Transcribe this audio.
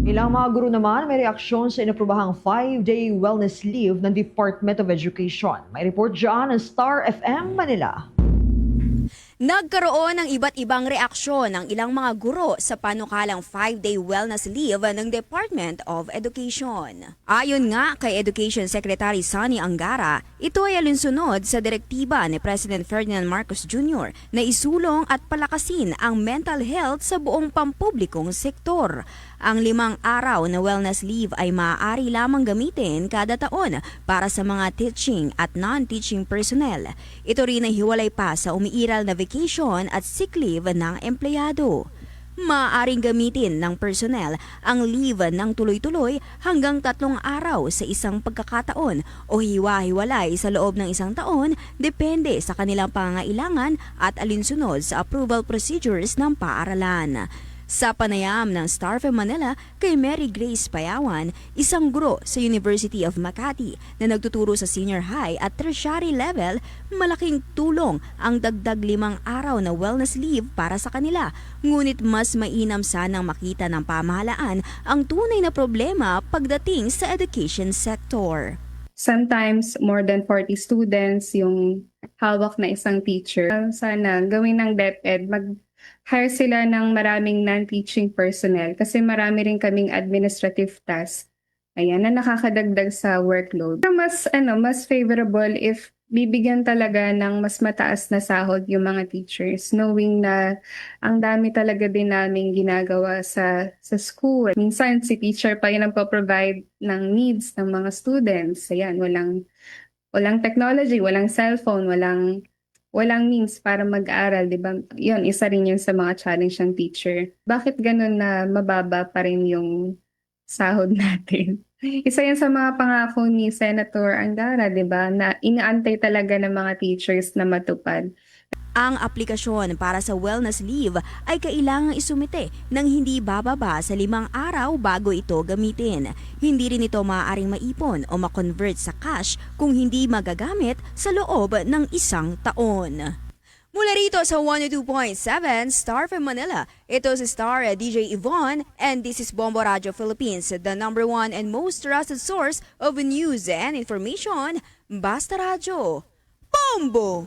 Ilang mga guro naman may reaksyon sa inaprobahang 5-day wellness leave ng Department of Education. May report dyan ng Star FM Manila. Nagkaroon ng iba't ibang reaksyon ng ilang mga guro sa panukalang 5-day wellness leave ng Department of Education. Ayon nga kay Education Secretary Sonny Angara, ito ay alinsunod sa direktiba ni President Ferdinand Marcos Jr. na isulong at palakasin ang mental health sa buong pampublikong sektor. Ang 5 araw na wellness leave ay maaari lamang gamitin kada taon para sa mga teaching at non-teaching personnel. Ito rin ay hiwalay pa sa umiiral na vacation at sick leave ng empleyado. Maaaring gamitin ng personnel ang leave ng tuloy-tuloy hanggang 3 araw sa isang pagkakataon o hiwa-hiwalay sa loob ng isang taon depende sa kanilang pangangailangan at alinsunod sa approval procedures ng paaralan. Sa panayam ng Star FM Manila kay Mary Grace Payawan, isang guro sa University of Makati na nagtuturo sa senior high at tertiary level, malaking tulong ang dagdag 5 araw na wellness leave para sa kanila. Ngunit mas mainam sanang makita ng pamahalaan ang tunay na problema pagdating sa education sector. Sometimes more than 40 students yung hawak na isang teacher. Sana gawin ng DepEd, mag-hire sila ng maraming non-teaching personnel kasi marami rin kaming administrative tasks. Ayan, na nakakadagdag sa workload. Mas favorable if bibigyan talaga ng mas mataas na sahod yung mga teachers, knowing na ang dami talaga din namin ginagawa sa school. Minsan si teacher pa yun ang provide ng needs ng mga students. Ayan, walang technology, walang cellphone, walang means para mag-aral, di ba? Yun, isa rin yun sa mga challenge ng teacher. Bakit ganun na mababa pa rin yung sahod natin? Isa yan sa mga pangako ni Senator Angara, di ba? Na inaantay talaga ng mga teachers na matupad. Ang aplikasyon para sa wellness leave ay kailangang isumite ng hindi bababa sa 5 araw bago ito gamitin. Hindi rin ito maaaring maipon o makonvert sa cash kung hindi magagamit sa loob ng 1 taon. Mula rito sa 102.7 Star FM Manila, ito si Star DJ Yvonne and this is Bombo Radio Philippines, the #1 and most trusted source of news and information. Basta Radio, Bombo!